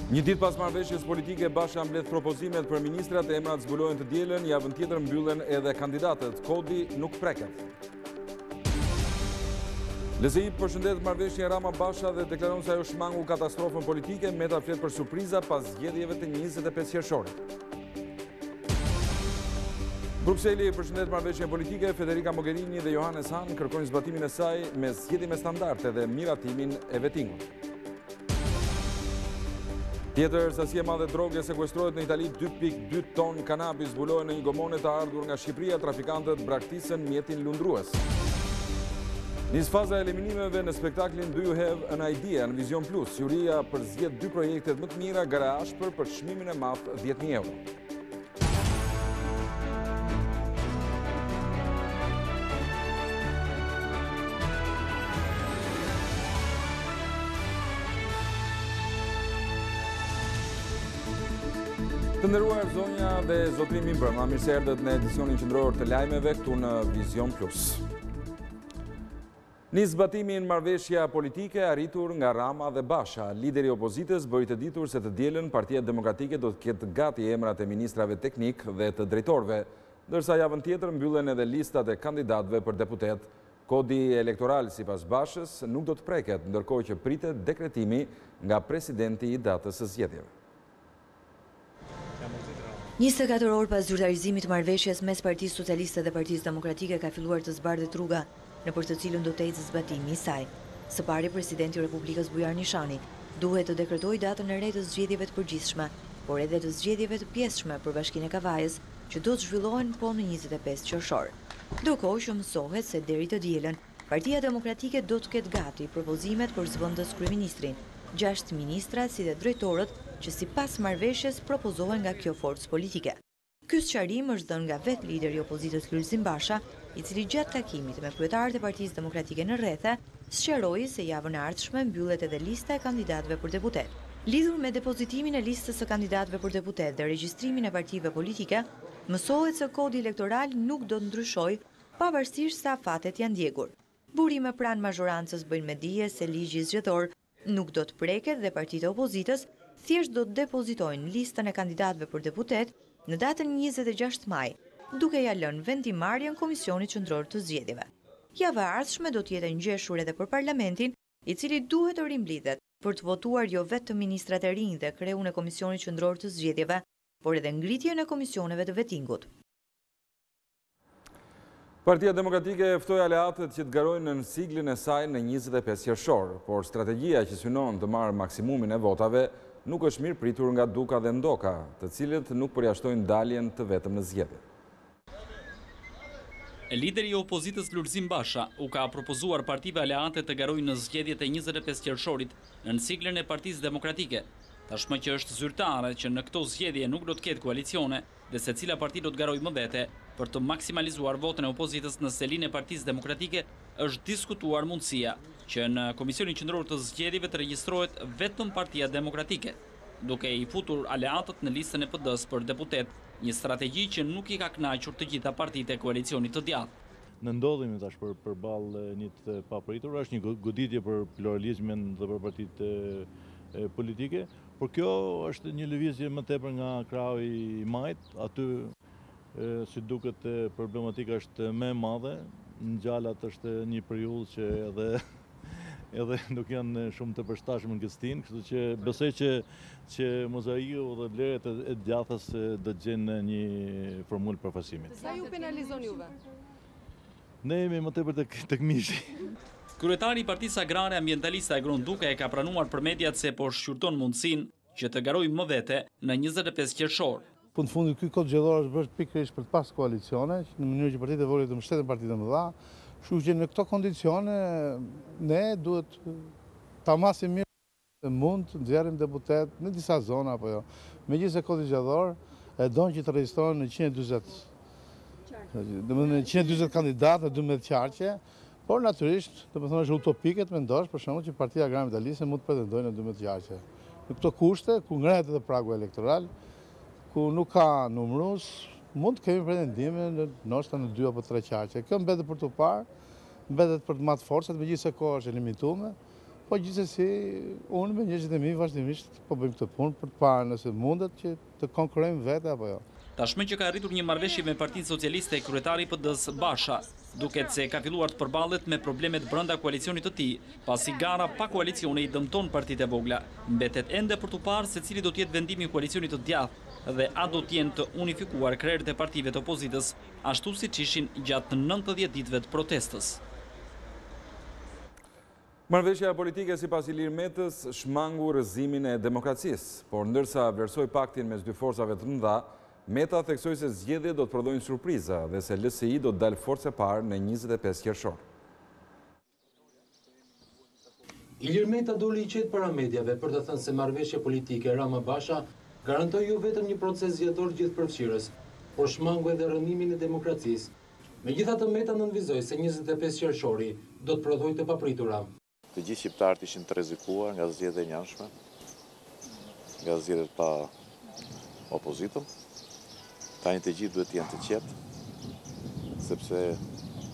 Një ditë pas marrëveshjes politike, Basha mbledh propozimet për ministrat, emrat zbulojnë të dielën, javën tjetër mbyllen edhe kandidatët. Kodi nuk preket. LSI përshëndet marrëveshjen Rama-Basha dhe deklaron se ajo shmangu katastrofën politike, Meta flet për surpriza pas zgjedhjeve të 25 qershorit. Brukseli përshëndet marrëveshjen politike, Federica Mogherini dhe Johannes Hahn kërkojnë zbatimin e saj me zgjedhje me standarde dhe miratimin e vettingut. Tjetër, sasi e madhe droge sekuestrohet në Itali, 2,2 ton kanabis zbulohen në një gomone të ardhur nga Shqipëria, trafikantët braktisën mjetin lundrues. Nis faza e eliminimeve në spektaklin Do You Have an Idea në Vizion Plus. Juria përzgjedh 2 projektet më të mira, gara ashpër për çmimin e madh 10.000 euro. Të nderuar zonja dhe zotëri mimbrëma, mirë se erdhët në edicionin qendror të lajmeve këtu në Vizion Plus. Nis zbatimin marrëveshja politike arritur nga Rama dhe Basha. Lideri i opozitës bëri të ditur se të dielën Partia Demokratike do të ketë gati emrat e ministrave teknik dhe të drejtorëve, ndërsa javën tjetër mbyllen edhe listat e kandidatëve për deputet. Kodi elektoral sipas Bashës nuk do të preket, ndërkohë që pritet dekretimi nga presidenti i datës së zgjedhjeve. 24 orë pas zyrtarizimit të marrëveshjes mes Partisë Socialiste dhe Partisë Demokratike ka filluar të zbardhet rruga nëpër të cilën do të ecë zbatimi i saj. Së pari, presidenti i Republikës Bujar Nishani duhet të dekretojë datën e re të zgjedhjeve të përgjithshme, por edhe të zgjedhjeve të pjesshme për Bashkinë e Kavajës, që do të zhvillohen po në 25 qershor. Ndërkohë që mësohet se deri të dielën, Partia Demokratike do të ketë gati propozimet për zëvendës kryeministrin, 6 ministra si dhe drejtorët që sipas marrëveshjes propozohen nga kjo forcë politike. Ky sqarim është dhënë nga vetë lideri i opozitës Lulzim Basha, i cili gjatë takimit me kryetarët e Partisë Demokratike në rrethe, sqaroi se javën e ardhshme mbyllet edhe lista e kandidatëve për deputet. Lidhur me depozitimin e listës së kandidatëve për deputet dhe regjistrimin e partive politike, mësohet se kodi elektoral nuk do të ndryshojë pavarësisht se afatet janë ndjekur. Burime pranë mazhorancës bëjnë me dije se ligji zgjedhor nuk do të preket dhe partitë e opozitës thjesht do të depozitojnë listën e kandidatëve për deputet në datën 26 maj, duke ja lënë vendimarrjen Komisionit Qendror të Zgjedhjeve. Java e ardhshme do të jetë ngjeshur edhe për Parlamentin, i cili duhet të rimblidhet për të votuar jo vetëm ministrat e rinj dhe kreun e Komisionit Qendror të Zgjedhjeve, por edhe ngritjen e komisioneve të vettingut. Partia Demokratike ftoi aleatët që të garojnë në siglin e saj në 25 qershor, por strategjia që synon të marrë maksimumin e votave nuk është mirë pritur nga Duka dhe Ndoka, të cilët nuk përjashtojnë daljen të vetëm në zgjedhje. Lideri i opozitës Lulzim Basha u ka propozuar partive aleate të garojnë në zgjedhjet e 25 qershorit në siglën e Partisë Demokratike, tashmë që është zyrtare që në këto zgjedhje nuk do të ketë koalicione dhe se cila parti do të garojë më vete për të maksimalizuar votën e opozitës në selinë e Partisë Demokratike, është diskutuar mundësia që në Komisionin Qendror të Zgjedhjeve të regjistrohet vetëm Partia Demokratike, duke i futur aleatët në listën e PD-s për deputet, një strategji që nuk i ka kënaqur të gjitha partitë e koalicionit të djathtë. Në ndodhemi tash përballë një të papritur, është një goditje për pluralizmin dhe për partitë politike, por kjo është një lëvizje më tepër nga krahu i majt, aty si duket problematika është më e madhe, në Gjalat është një periudhë që edhe nuk janë shumë të përshtatshëm në Gëstin, kështu që besoj që mozaiku dhe vlerat e djathtas do të gjejnë një formulë përfaqësimi. Sa ju penalizon juve? Ne jemi më tepër tek mishi. Kryetari i Partisë Agrare Ambientaliste Agron Duka e ka pranuar për mediat se po shqyrton mundësinë që të garojë më vete në 25 qershor. Po në fundit ky kod zgjedhor është bërë pikërisht për të pas koalicione, në mënyrë që partitë e vogla të mbështeten partitë më dha. Kështu që në këto kondicione ne duhet ta masim mirë mund të nxjerrim deputet në disa zona apo jo. Megjithëse kodi zgjedhor e don që të regjistrohen në 140. Domethënë 140 kandidatë në 12 qarqe, por natyrisht, domethënë është utopike të mendosh për shembull që Partia Agrare Ambientaliste mund të pretendojë në 12 qarqe. Në këto kushte, ku ngrehet edhe pragu elektoral, ku nuk ka numrus, mund të kemi pretendime ndoshta në 2 apo 3 qarqe. Kjo mbetet për të parë, mbetet për të matë forcat, megjithëse koha është e limituar, Po gjithsesi, unë me njerëzit e mi vazhdimisht po bëjmë këtë punë për të parë nëse mundet që të konkurrojmë vetë apo jo. Tashmë që ka arritur një marrëveshje me Partinë Socialiste, kryetari i PD-s Basha, duket se ka filluar të përballet me problemet brenda koalicionit të tij, pasi gara pa koalicione i dëmton partitë e vogla. Mbetet ende për të parë se cili do të jetë vendimi i koalicionit të djathtë dhe a do të jenë të unifikuar krerët e partive të opozitës, ashtu siç ishin gjatë 90 ditëve të protestës. Marrëveshja politike sipas Ilir Metës shmangu rrëzimin e demokracisë, por ndërsa vlerësoi paktin mes dy forcave të mëdha, Meta theksoi se zgjedhjet do të prodhojnë surpriza dhe se LSI do të dalë forcë e parë në 25 qershor. Ilir Meta doli i qetë para mediave për të thënë se marrëveshja politike Rama-Basha garantoi jo vetëm një proces zgjedhor gjithëpërfshirës, por shmangu edhe rënimin e demokracisë. Megjithatë, Meta nënvizoi se 25 qershori do të prodhojë të papritura. Të gjithë shqiptarët ishin të rrezikuar nga zgjedhjet e njëanshme, nga zgjedhjet pa opozitën. Tani të gjithë duhet të jenë të qetë, sepse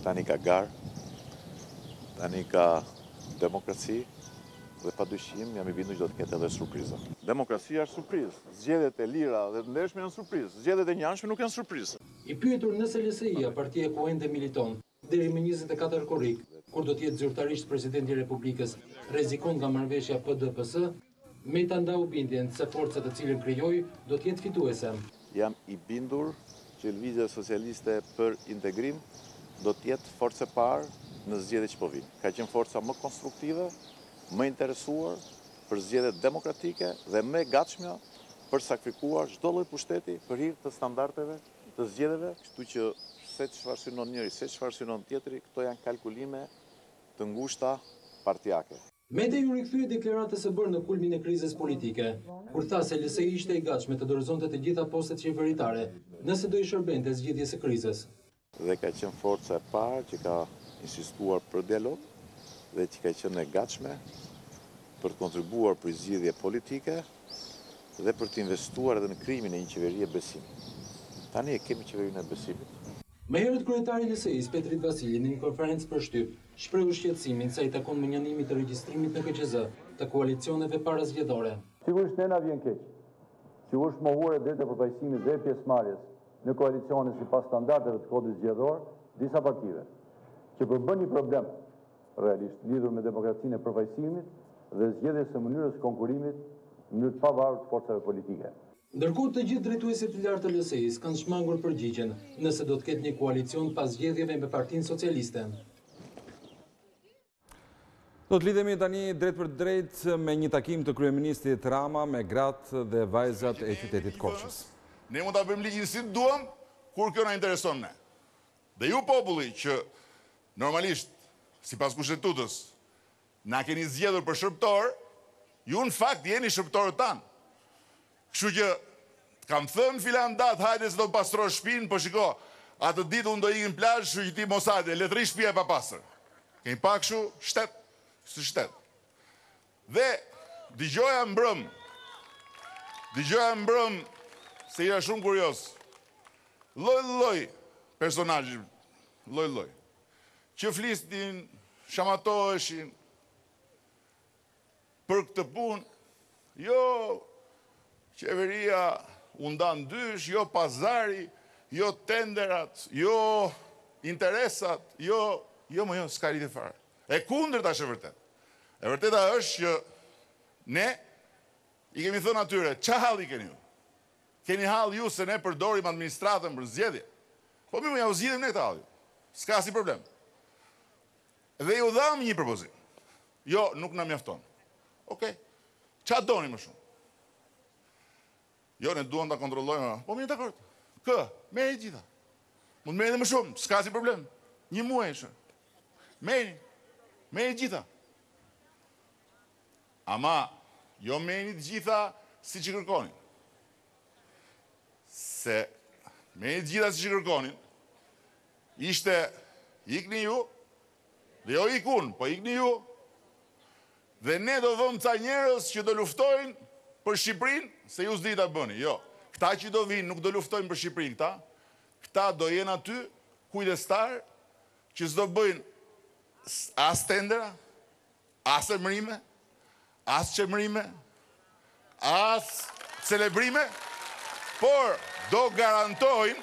tani ka garë, tani ka demokraci dhe padyshim jam i bindur që do të ketë edhe surpriza. Demokracia është surprizë, zgjedhjet e lira dhe të ndeshme janë surprizë, zgjedhjet e njëanshme nuk janë surprizë. I pyetur nëse LSI-ja, partia ku ende militon, deri më 24 korrik, kur do të jetë zyrtarisht presidenti i Republikës, rrezikon nga marrëveshja PD-PS, Meta ndau bindjen se forca të cilën krijoi do të jetë fituese. Jam i bindur që Lëvizja Socialiste për Integrim do të jetë forcë e parë në zgjedhjet që po vijnë. Ka qenë forca më konstruktive, më interesuar për zgjedhjet demokratike dhe më e gatshme për sakrifikuar çdo lloj pushteti për hir të standardeve të zgjedhjeve, kështu që se çfarë synon njëri, se çfarë synon tjetri, këto janë kalkulime të ngushta partijake. Meta ju rikthye deklaratës së bërë në kulmin e krizës politike, kur tha se LSI ishte i gatshme të dorëzonte të gjitha postet qeveritare, nëse do i shërbente zgjidhjes së krizës. Dhe ka qenë forca e parë që ka insistuar për dialog dhe që ka qenë e gatshme për të kontribuar për zgjidhje politike dhe për të investuar edhe në krijimin e një qeverie besimi. Tani e kemi qeverinë e besimit. Më herët kryetari i LSI-s Petrit Vasili në një konferencë për shtyp shprehu shqetësimin sa i takon menjanimit të regjistrimit në KQZ të koalicioneve parazgjedhore. Sigurisht ne na vjen keq. Sigurisht mohuar e drejtë e përfaqësimit dhe pjesëmarrjes në koalicione sipas standardeve të kodit zgjedhor disa partive, që përbën një problem realisht lidhur me demokracinë e përfaqësimit dhe zgjedhjes së mënyrës konkurimit në mënyrë të pavarur të forcave politike. Ndërkohë të gjithë drejtuesit të lartë të LSI-s kanë shmangur përgjigjen nëse do të ketë një koalicion pas zgjedhjeve me Partinë Socialiste. Do të lidhemi tani drejt për drejt me një takim të kryeministrit Rama me gratë dhe vajzat e qytetit Korçës. Ne mund ta bëjmë ligjin si duam, kur kjo na intereson ne. Dhe ju populli që normalisht sipas kushtetutës na keni zgjedhur për shërbëtor, ju në fakt jeni shërbëtorët tanë. Kështu që kam thënë filan datë, hajde se do të pastrosh shtëpinë, po shiko, atë ditë unë do ikim plazh, kështu që ti mos hajde, letëri shtëpia e papastër. Kemi pa kështu shtet, si shtet. Dhe dëgjoja mbrëm se isha shumë kurioz. Lloj personazhi, lloj. Që flisnin, shamatoheshin për këtë punë, jo qeveria u ndan dysh, jo pazari, jo tenderat, jo interesat, jo, s'ka lidhje fare. E kundërta është e vërtet. E vërteta është që ne i kemi thënë atyre, ç'a halli keni ju? Keni hall ju se ne përdorim administratën për zgjedhje. Po mirë, ja u zgjidhim ne këtë hall. S'ka si problem. Dhe ju dham një propozim. Jo, nuk na mjafton. Okej. Ç'a doni më shumë? Jo, ne duam ta kontrollojmë. Po mirë, dakord. Merri gjitha. Mund merri edhe më shumë, s'ka si problem. Një muaj është. Merri gjitha. Ama, jo merri të gjitha siç i kërkonin. Se merri të gjitha siç i kërkonin, ishte ikni ju, dhe jo ikun, po ikni ju, dhe ne do vëmë ca njerëz që do luftojnë për Shqipërinë, se ju s'di ta bëni, jo. Këta që do vinë nuk do luftojnë për Shqipërinë, këta do jenë aty, kujdestar, që s'do bëjnë as tendera, as emërime, as qemërime, as celebrime, por do garantojnë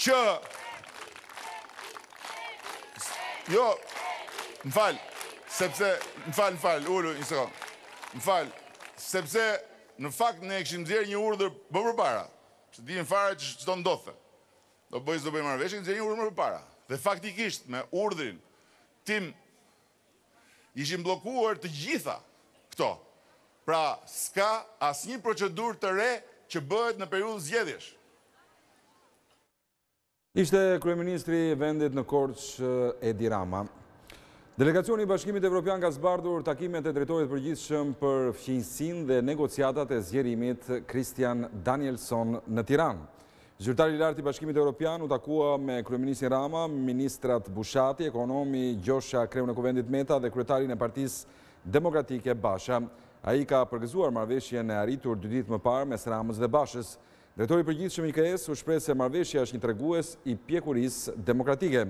që jo, më falë, sepse, ullu një sekundë, më falë, sepse në fakt ne këshim nxjerrë një urdhër më përpara, që dinë fare që çdo ndodhte. Do bëjmë marrëveshje, nxjerrë një urdhër më përpara. Dhe faktikisht me urdhrin tim ishin bllokuar të gjitha këto. Pra s'ka asnjë procedurë të re që bëhet në periudhë zgjedhjesh. Ishte kryeministri i vendit në Korçë Edi Rama. Delegacioni i Bashkimit Evropian ka zbardhur takimet e drejtorit përgjithshëm për fqinjësinë dhe negociatat e zgjerimit Christian Danielson në Tiranë. Zyrtari i lartë i Bashkimit Evropian u takua me kryeministrin Rama, ministrat Bushati, ekonomi Gjosha, kreu në Kuvendit Meta dhe kryetarin e Partisë Demokratike Basha. Ai ka përgëzuar marrëveshjen e arritur 2 ditë më parë mes Ramës dhe Bashës. Drejtori i përgjithshëm i KS u shpreh se marrëveshja është një tregues i pjekurisë demokratike.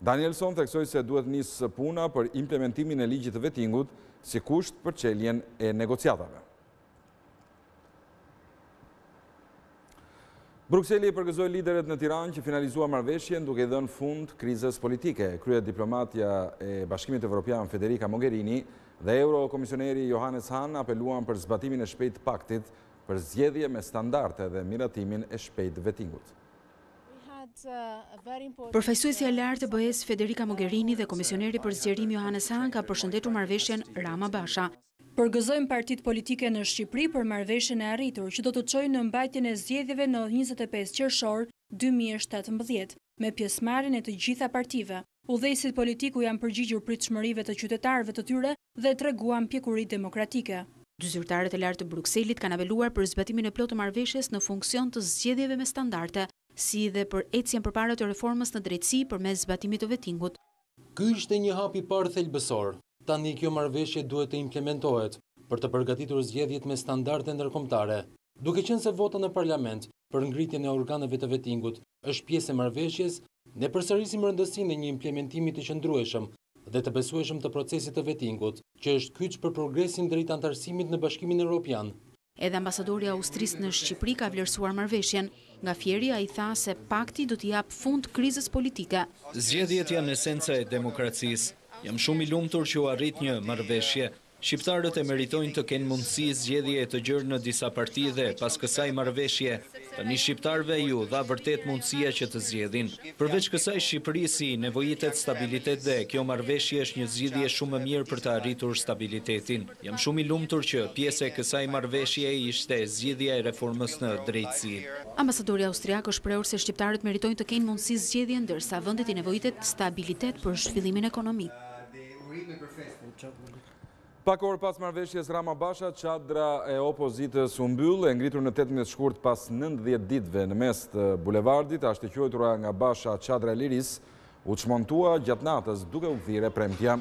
Danielson theksoi se duhet nisë puna për implementimin e ligjit të vettingut si kusht për çeljen e negociatave. Brukseli i përgëzoi lideret në Tiranë që finalizua marrëveshjen duke dhënë fund krizës politike. Kryet diplomatja e Bashkimit Evropian Federica Mogherini dhe Eurokomisioneri Johannes Hahn apeluan për zbatimin e shpejtë të paktit për zgjedhje me standarde dhe miratimin e shpejtë vettingut. Përfaqësuesja e lartë e BE-s Federica Mogherini dhe komisioneri për zgjerim Johannes Hahn ka përshëndetur marrëveshjen Rama-Basha. Përgëzojmë partitë politike në Shqipëri për marrëveshjen e arritur që do të çojë në mbajtjen e zgjedhjeve në 25 qershor 2017 me pjesëmarrjen e të gjitha partive. Udhëheqësit politiku janë përgjigjur pritshmërive të qytetarëve të tyre dhe treguan pjekuri demokratike. Dy zyrtarët e lartë të Brukselit kanë apeluar për zbatimin e plotë të marrëveshjes në funksion të zgjedhjeve me standarde, si dhe për ecjen përpara të reformës në drejtësi përmes zbatimit të vettingut. Ky ishte një hap i parë thelbësor. Tani kjo marrëveshje duhet të implementohet për të përgatitur zgjedhjet me standarde ndërkombëtare. Duke qenë se vota në parlament për ngritjen e organeve të vettingut është pjesë e marrëveshjes, ne përsërisim rëndësinë e një implementimi të qëndrueshëm dhe të besueshëm të procesit të vettingut, që është kyç për progresin drejt antarësimit në Bashkimin Evropian. Edhe ambasadori i Austrisë në Shqipëri ka vlerësuar marrëveshjen. Nga fieri ai tha se pakti do t'i jap fund krizës politike. Zgjedhjet janë esenca e demokracisë. Jam shumë i lumtur që u arrit një marrëveshje. Shqiptarët e meritojnë të kenë mundësi zgjedhje të gjerë në disa parti dhe pas kësaj marrëveshje, tani shqiptarëve ju dha vërtet mundësia që të zgjedhin. Përveç kësaj Shqipërisi nevojitet stabilitet dhe kjo marrëveshje është një zgjidhje shumë e mirë për të arritur stabilitetin. Jam shumë i lumtur që pjesë e kësaj marrëveshje ishte zgjidhja e reformës në drejtësi. Ambasadori austriak është shprehur se shqiptarët meritojnë të kenë mundësi zgjedhje ndërsa vendet i nevojitet stabilitet për zhvillimin ekonomik. Pak orë pas marrëveshjes Rama-Basha, çadra e opozitës u mbyll, e ngritur në 18 shkurt pas 90 ditëve në mes të bulevardit, ashtu quajtura nga Basha çadra e liris, u çmontua gjatë natës duke u thirrë premtja.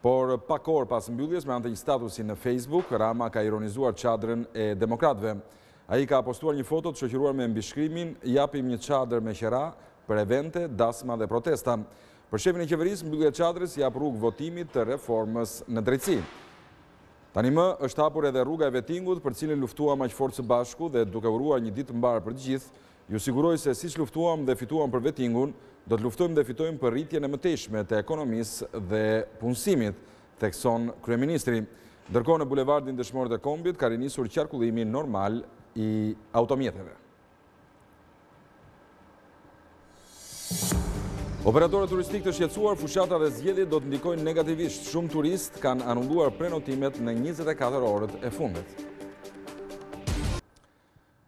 Por pak orë pas mbylljes, me anë të një statusi në Facebook, Rama ka ironizuar çadrën e demokratëve. Ai ka postuar një foto të shoqëruar me mbishkrimin "Japim një çadër me qera për evente, dasma dhe protesta". Për shefin e qeverisë, mbyllja e çadrës jap rrugë votimit të reformës në drejtësi. Tani më është hapur edhe rruga e vettingut për cilin luftuam aq fort së bashku dhe duke uruar një ditë mbarë për të gjithë, ju siguroj se siç luftuam dhe fituam për vettingun, do të luftojmë dhe fitojmë për rritjen e mëtejshme të ekonomisë dhe punësimit, thekson kryeministri. Ndërkohë në bulevardin Dëshmorët e Kombit ka rinisur qarkullimi normal i automjeteve. Operatorët turistik të shqetësuar, fushata dhe zgjedhjet do të ndikojnë negativisht. Shumë turist kanë anulluar prenotimet në 24 orët e fundit.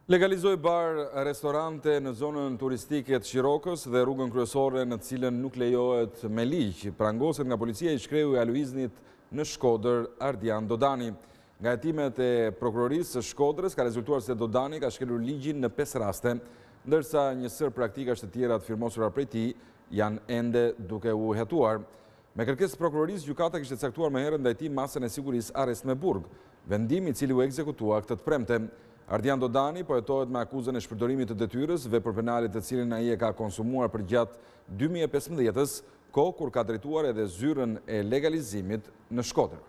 Legalizoi bar, restorante në zonën turistike të Shirokës dhe rrugën kryesore në cilën nuk lejohet me ligj. Prangoset nga policia i shkreu i Aluiznit në Shkodër Ardian Dodani. Nga hetimet e prokurorisë së Shkodrës ka rezultuar se Dodani ka shkelur ligjin në 5 raste, ndërsa një sër praktikash të tjera të firmosura prej tij janë ende duke u hetuar. Me kërkesë prokurorisë, gjykata kishte caktuar më herët ndaj tij masën e sigurisë arrest me burg, vendim i cili u ekzekutua këtë të premte. Ardian Dodani po hetohet me akuzën e shpërdorimit të detyrës, vepër penale të cilin ai e ka konsumuar për gjatë 2015-s kohë kur ka drejtuar edhe zyrën e legalizimit në Shkodër.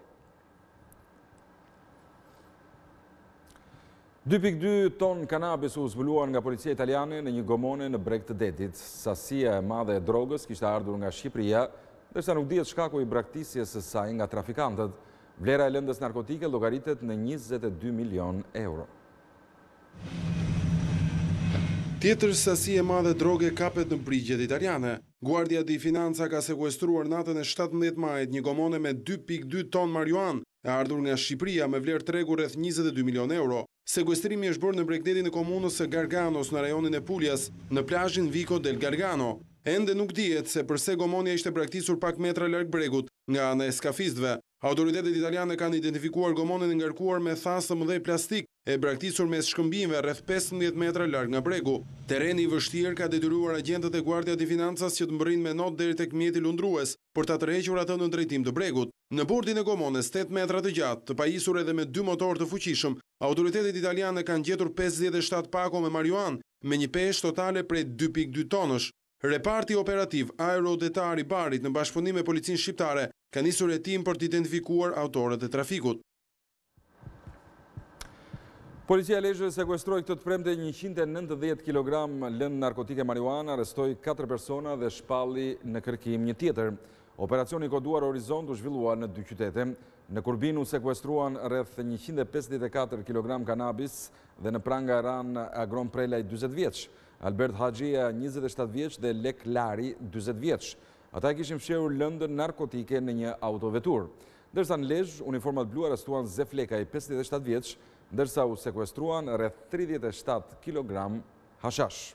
2.2 ton kanabis u zbuluar nga policia italiane në një gomone në breg të detit. Sasia e madhe e drogës kishte ardhur nga Shqipëria, ndërsa nuk dihet shkaku i braktisjes së saj nga trafikantët. Vlera e lëndës narkotike llogaritet në 22 milion euro. Tjetër sasi e madhe droge kapet në brigjet italiane. Guardia di Finanza ka sekuestruar natën e 17 majit një gomone me 2.2 ton marijuan e ardhur nga Shqipëria me vlerë tregu rreth 22 milion euro. Sekuestrimi është bërë në bregdetin e komunës së Garganos në rajonin e Puljas, në plazhin Vico del Gargano. Ende nuk dihet se përse gomonja ishte braktisur pak metra larg bregut nga ana e skafistëve. Autoritetet italiane kanë identifikuar gomonën e ngarkuar me thas të mëdhej plastik e braktisur mes shkëmbimeve rreth 15 metra larg nga bregu. Terreni i vështirë ka detyruar agjentët e Guardia di Finanzas që të mbërrinë me not deri tek mjeti lundrues për ta tërhequr atë në drejtim të bregut. Në bordin e gomones 8 metra të gjatë, të pajisur edhe me 2 motor të fuqishëm, autoritetet italiane kanë gjetur 57 pako me marijuan me një peshë totale prej 2.2 tonësh. Reparti operativ aerodetar i Barit në bashkëpunim me policinë shqiptare ka nisur hetim për të identifikuar autorët e trafikut. Policia e Lezhës sekuestroi këtë të premte 190 kg lëndë narkotike marijuana, arrestoi 4 persona dhe shpalli në kërkim një tjetër. Operacioni koduar Horizont u zhvillua në 2 qytete. Në Kurbin u sekuestruan rreth 154 kg kanabis dhe në pranga ran Agron Prelaj 40 vjeç, Albert Haxhia 27 vjeç dhe Lek Lari 40 vjeç. Ata kishin fshehur lëndën narkotike në një autovetur. Ndërsa në Lezhë, uniformat blu arrestuan Zefleka i 57 vjeç, ndërsa u sekuestruan rreth 37 kg hashash.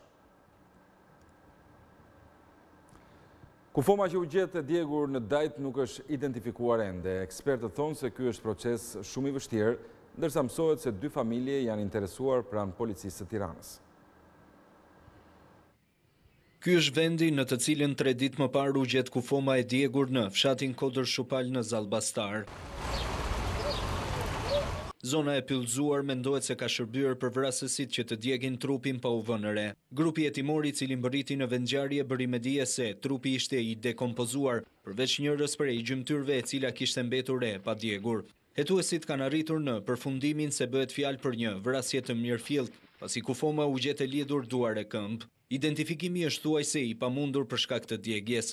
Kufoma që u gjetë e djegur në Dajt nuk është identifikuar ende. Ekspertët thonë se ky është proces shumë i vështirë, ndërsa mësohet se 2 familje janë interesuar pranë policisë së Tiranës. Ky është vendi në të cilin 3 ditë më parë u gjet kufoma e djegur në fshatin Kodër Shupal në Zallbastar. Zona e pyllëzuar mendohet se ka shërbyer për vrasësit që të djegin trupin pa u vënë re. Grupi hetimor i cili mbërriti në vendngjarje bëri me dije se trupi ishte i dekompozuar, përveç njërës prej gjymtyrve e cila kishte mbetur re pa djegur. Hetuesit kanë arritur në përfundimin se bëhet fjalë për një vrasje të mirëfillt, pasi kufoma u gjet e lidhur duar e këmbë. Identifikimi është thuajse i pamundur për shkak të djegjes.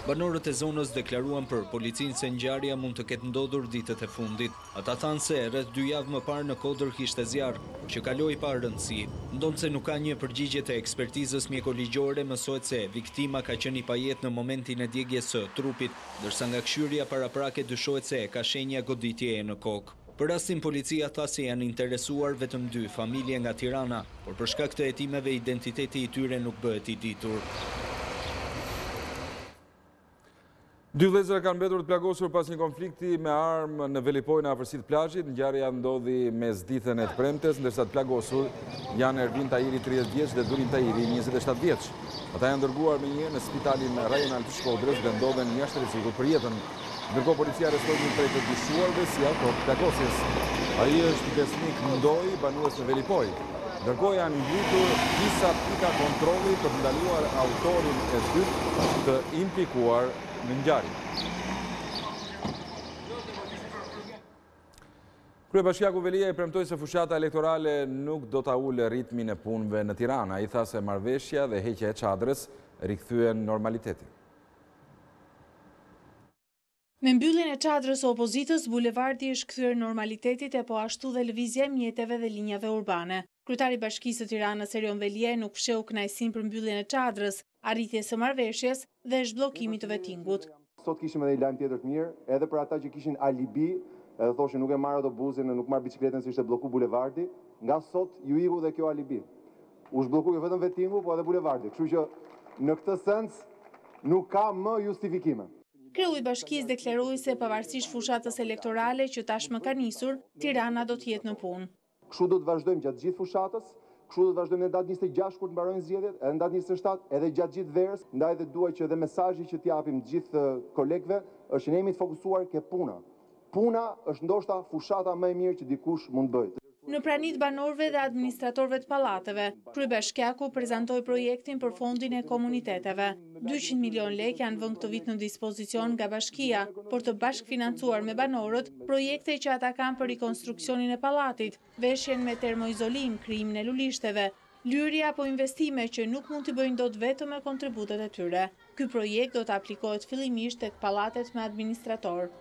Banorët e zonës deklaruan për policinë se ngjarja mund të ketë ndodhur ditët e fundit. Ata thanë se rreth 2 javë më parë në Kodër kishte zjarr, që kaloi pa rëndësi. Ndonë se nuk ka një përgjigje të ekspertizës mjekoligjore, mësohet se viktima ka qenë i pajet në momentin e djegjes së trupit, ndërsa nga këshyrja paraprake dyshohet se ka shenja goditjeje në kokë. Për rastin policia tha se janë interesuar vetëm 2 familje nga Tirana, por për shkak të hetimeve identiteti i tyre nuk bëhet i ditur. 2 vëllezër kanë mbetur të plagosur pas një konflikti me armë në Velipoj në afërsitë të plazhit. Ngjarja ndodhi mes ditën e të premtes, ndërsa të plagosur janë Ervin Tahiri 30 vjeç dhe Durin Tahiri 27 vjeç. Ata janë dërguar me një në spitalin rajonal të Shkodrës dhe ndodhen jashtë rrezikut për jetën. Ndërkohë policia arrestoi një prej të dyshuarve si autor të plagosjes. Ai është Besnik Ndoj, banues në Velipoj. Ndërkohë janë ngritur disa pika kontrolli për të ndaluar autorin e dytë të implikuar në ngjarje. Kryebashkiaku Velia i premtoi se fushata elektorale nuk do ta ulë ritmin e punëve në Tiranë. Ai tha se marrëveshja dhe heqja e çadrës rikthyen normalitetin. Me mbylljen e çadrës së opozitës, bulevardi është kthyer normalitetit e po ashtu dhe lëvizja e mjeteve dhe linjave urbane. Kryetari i Bashkisë së Tiranës Erion Velia nuk fsheu kënaqësinë për mbylljen e çadrës, arritjes së marrëveshjes dhe zhbllokimit të vettingut. Sot kishim edhe një lajm tjetër të mirë, edhe për ata që kishin alibi, edhe thoshin nuk e marr autobusin, nuk marr bicikletën se ishte blloku bulevardi, nga sot ju iku dhe kjo alibi. U zhbllokoi jo vetëm vettingu, po edhe bulevardi. Kështu që në këtë sens nuk ka më justifikime. Kreu i Bashkisë deklaroi se pavarësisht fushatës elektorale që tashmë ka nisur, Tirana do të jetë në punë. Kështu do të vazhdojmë gjatë gjithë fushatës, kështu do të vazhdojmë në datë 26 kur të mbarojnë zgjedhjet, edhe në datë 27, edhe gjatë gjithë verës, ndaj dhe duaj që edhe mesazhi që t'japim gjithë kolegëve është që ne jemi të fokusuar ke puna. Puna është ndoshta fushata më e mirë që dikush mund bëjë. Në pranit banorëve dhe administratorëve të pallateve, Kryebashkiaku prezantoi projektin për fondin e komuniteteve. 200 milion lekë janë vënë këtë vit në dispozicion nga bashkia, por të bashkëfinancuar me banorët, projekte që ata kanë për rikonstruksionin e pallatit, veshjen me termoizolim, krijimin e lulishteve, lyrje apo investime që nuk mund t'i bëjnë dot vetëm me kontributet e tyre. Ky projekt do të aplikohet fillimisht tek pallatet me administrator.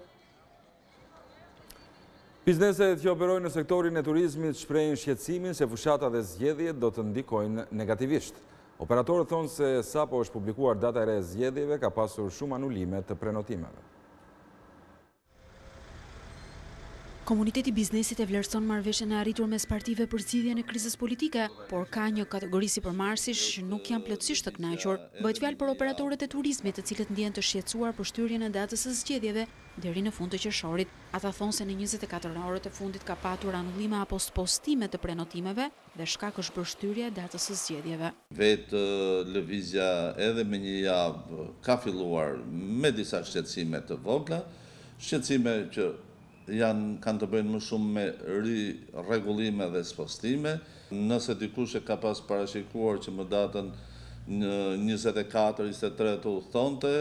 Bizneset që operojnë në sektorin e turizmit shprehin shqetësimin se fushata dhe zgjedhjet do të ndikojnë negativisht. Operatorët thonë se sapo është publikuar data e re e zgjedhjeve ka pasur shumë anulime të prenotimeve. Komuniteti biznesit e vlerëson marrëveshjen e arritur mes partive për zgjidhjen e krizës politike, por ka një kategori sipërmarrësish që nuk janë plotësisht të kënaqur. Bëhet fjalë për operatorët e turizmit, të cilët ndjehen të shqetësuar për shtyrjen e datës së zgjedhjeve deri në fund të qershorit. Ata thonë se në 24 orët e fundit ka patur anullime apo postime të prenotimeve dhe shkak është bërë shtyria e datës së zgjedhjeve. Vetë lëvizja edhe me një javë ka filluar me disa shqetësime të vogla, shqetësime që kanë të bëjnë më shumë me rregullime dhe spostime. Nëse dikush e ka pas parashikuar që më datën 24-23 të udhëtonte,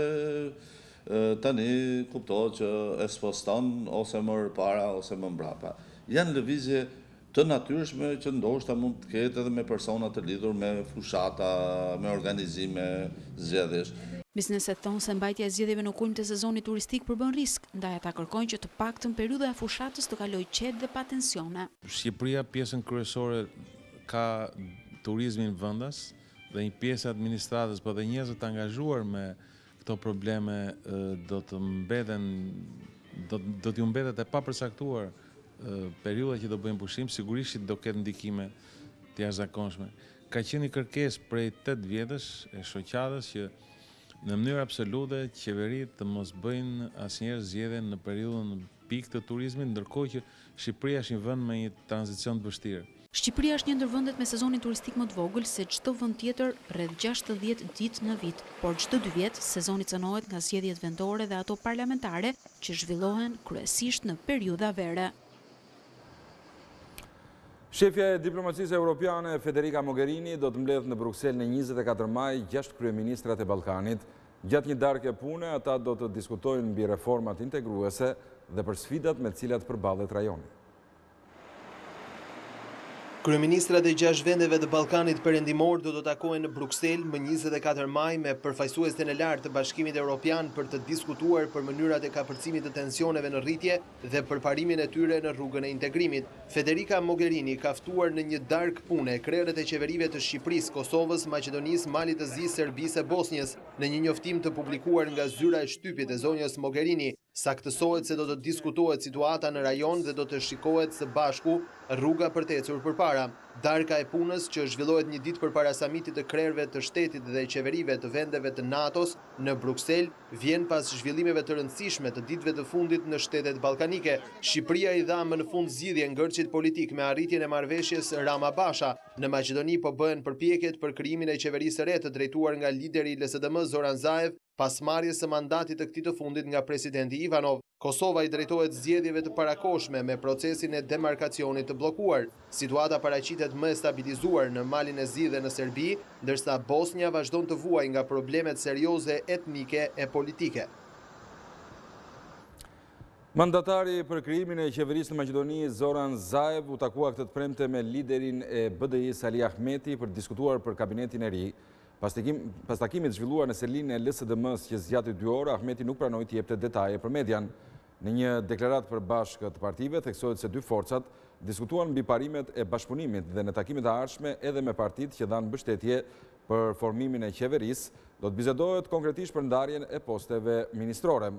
tani kuptohet që e sposton ose më para ose më mbrapa. Janë lëvizje të natyrshme që ndoshta mund të ketë edhe me persona të lidhur me fushata, me organizime zgjedhjesh. Bizneset thonë se mbajtja e zgjedhjeve në kulm të sezonit turistik përbën risk, ndaj ata kërkojnë që të paktën periudha e fushatës të kalojë qetë dhe pa tensione. Shqipëria pjesën kryesore ka turizmin vendas dhe një pjesë e administratës, por dhe njerëzit të angazhuar me këto probleme do t'ju mbetet e papërcaktuar periudha që do bëjmë pushim, sigurisht do ketë ndikime të jashtëzakonshme. Ka qenë një kërkesë prej 8 vjetësh e shoqatës që në mënyrë absolute qeveritë të mos bëjnë asnjëherë zgjedhje në periudhën pikë të turizmit, ndërkohë që Shqipëria është një vend me një tranzicion të vështirë. Shqipëria është një ndër vendet me sezonin turistik më të vogël se çdo vend tjetër, rreth 60 ditë në vit, por çdo 2 vjet sezoni cënohet nga zgjedhjet vendore dhe ato parlamentare që zhvillohen kryesisht në periudha vere. Shefja e diplomacisë europiane Federica Mogherini do të mbledh në Bruksel në 24 maj 6 kryeministrat e Ballkanit. Gjatë një darke pune, ata do të diskutojnë mbi reformat integruese dhe për sfidat me të cilat përballet rajoni. Kryeministrat e 6 vendeve të Ballkanit perëndimor do të takohen në Bruksel më 24 maj me përfaqësuesit e lartë të Bashkimit Evropian për të diskutuar për mënyrat e kapërcimit të tensioneve në rritje dhe përparimin e tyre në rrugën e integrimit. Federica Mogherini ka ftuar në një darkë pune krerët e qeverive të Shqipërisë, Kosovës, Maqedonisë, Malit të Zi, Serbisë e Bosnjës në një njoftim të publikuar nga zyra e shtypit e zonjës Mogherini. Saktësohet se do të diskutohet situata në rajon dhe do të shikohet së bashku rruga për të ecur përpara. Darka e punës që zhvillohet një ditë përpara samitit të krerëve të shtetit dhe qeverive të vendeve të NATO-s në Bruksel vjen pas zhvillimeve të rëndësishme të ditëve të fundit në shtetet ballkanike. Shqipëria i dha më në fund zgjidhje ngërçit politik me arritjen e marrëveshjes Rama-Basha. Në Maqedoni po bëhen përpjekjet për krijimin e qeverisë së re të drejtuar nga lideri i LSDM Zoran Zaev pas marrjes së mandatit të këtij të fundit nga presidenti Ivanov. Kosova i drejtohet zgjedhjeve të parakoshme me procesin e demarkacionit të bllokuar. Situata paraqitet më e stabilizuar në Malin e Zi dhe në Serbi, ndërsa Bosnia vazhdon të vuajë nga problemet serioze etnike e politike. Mandatari për krijimin e qeverisë në Maqedoni, Zoran Zaev, u takua këtë të premte me liderin e BDI-s Ali Ahmeti për diskutuar për kabinetin e ri. Pas takimit zhvilluar në selinë e LSDM-s që zgjati 2 orë, Ahmeti nuk pranoi të jepte detaje për median. Në një deklaratë për bashkë të partive, theksohet se 2 forcat diskutuan mbi parimet e bashkëpunimit dhe në takimet e ardhshme edhe me partitë që dhanë mbështetje për formimin e qeverisë, do të bisedohet konkretisht për ndarjen e posteve ministrore.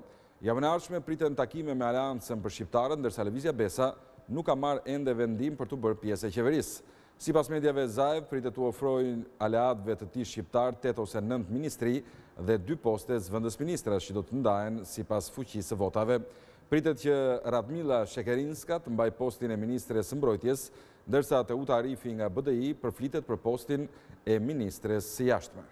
Javën e ardhshme priten takime me Aleancën për shqiptarët, ndërsa Lëvizja Besa nuk ka marrë ende vendim për të bërë pjesë e qeverisë. Sipas mediave, Zaev pritet të ofrojnë aleatëve të tij shqiptar 8 ose 9 ministri dhe 2 poste zëvendës ministrash që do të ndahen sipas fuqisë së votave. Pritet që Radmila Shekerinska të mbaj postin e ministres së mbrojtjes, ndërsa Teuta Arifi nga BDI përflitet për postin e ministres së jashtme.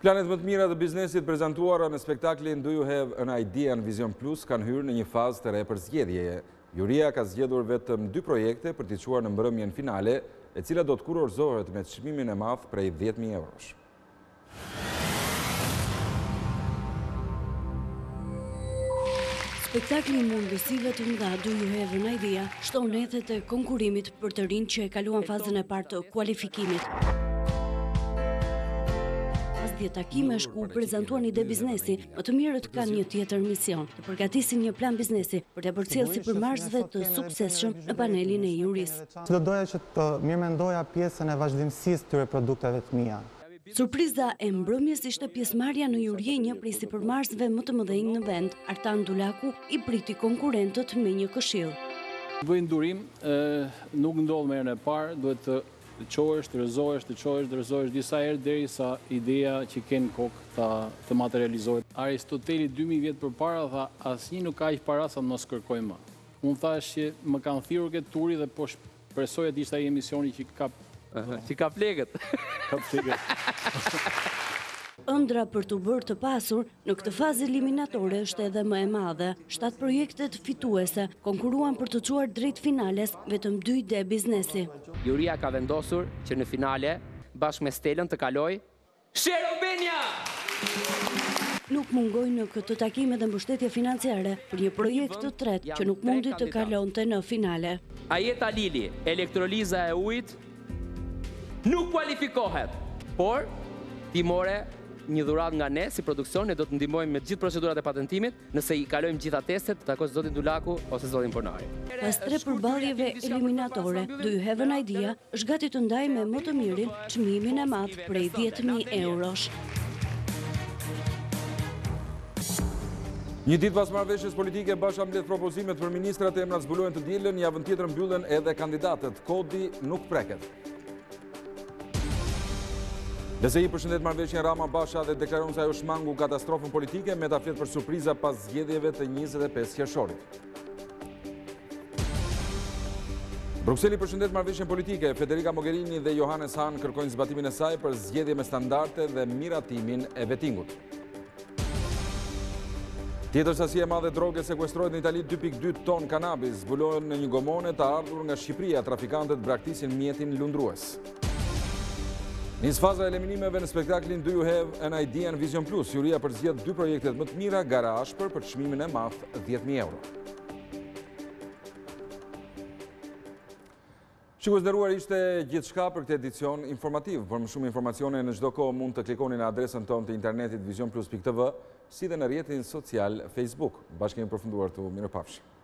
Planet më të mira të biznesit prezentuara në spektaklin Do You Have an Idea në Vizion Plus kanë hyrë në një fazë të re për zgjedhjeje. Juria ka zgjedhur vetëm 2 projekte për t'i çuar në mbrëmjen finale, e cila do të kurorzohet me çmimin e madh prej 10.000 eurosh. Spektakli i mundësive të nga Do You Have an Idea shton ethet e konkurimit për të rinj që e kaluan fazën e parë të kualifikimit. Pas 10 takimesh ku prezantuan ide biznesi, më të mirët kanë një tjetër mision, të përgatisin një plan biznesi për të përcjellë sipërmarrësve të suksesshëm në panelin e jurisë. Do doja që të mirëmendoja pjesën e vazhdimësisë të produkteve të mia. Surpriza e mbrëmjes ishte pjesëmarrja në juri një prej sipërmarrësve më të mëdhenj në vend. Artan Dulaku i priti konkurrentët me një këshill. Bëj ndurim, nuk ndodh më herën e parë, duhet të çohesh, të rrezohesh disa herë derisa ideja që ken kokë të materializohet. Aristoteli 2000 vjet përpara tha, asnjë nuk ka aq para sa mos kërkoj më. Unë thash që më kanë thirrur këtë turi dhe po shpresoja të ishte ai emisioni që ka flekët. Ëndra për të bërë të pasur në këtë fazë eliminatore është edhe më e madhe. 7 projektet fituese konkuruan për të çuar drejt finales vetëm 2 ide biznesi. Juria ka vendosur që në finale, bashkë me Stelën të kaloj Share Albania! Nuk mungoj në këtë takim edhe mbështetje financiare për një projekt të tretë që nuk mundi të kalonte në finale. Ajeta Lili, elektroliza e ujit, nuk kualifikohet, por ti more një dhuratë nga ne si produksion, ne do të ndihmojmë me gjithë procedurat e patentimit, nëse i kalojmë gjitha testet, të takosh zotin Dulaku ose zotin Ponari. Pas 3 përballjeve eliminatore, Do You Have an Idea është gati të ndajë me më të mirin çmimin e madh prej 10.000 eurosh. Një ditë pas marrëveshjes politike, Basha mbledh propozimet për ministrat e emrat zbulohen të dielën, javën tjetër mbyllen edhe kandidatët. Kodi nuk preket. DSI përshëndet marrëveshjen Rama Basha dhe deklaron se ajo shmangu katastrofën politike me ta flet për surpriza pas zgjedhjeve të 25 qershorit. Brukseli përshëndet marrëveshjen politike. Federica Mogherini dhe Johannes Hahn kërkojnë zbatimin e saj për zgjedhje me standarde dhe miratimin e vettingut. Tjetër sasi e madhe droge sekuestrohet në Itali, 2.2 ton kanabis zbulohen në një gomone të ardhur nga Shqipëria. Trafikantët braktisin mjetin lundrues. Nis faza e eliminimeve në spektaklin Do You Have an Idea në Vizion Plus. Juria përzgjedh 2 projektet më të mira, gara ashpër për çmimin e madh 10.000 euro. Shikues nderuar, ishte gjithçka për këtë edicion informativ. Për më shumë informacione në çdo kohë mund të klikoni në adresën tonë të internetit vizionplus.tv, si dhe në rrjetin social Facebook. Bashkë kemi përfunduar tu, mirëpafshim.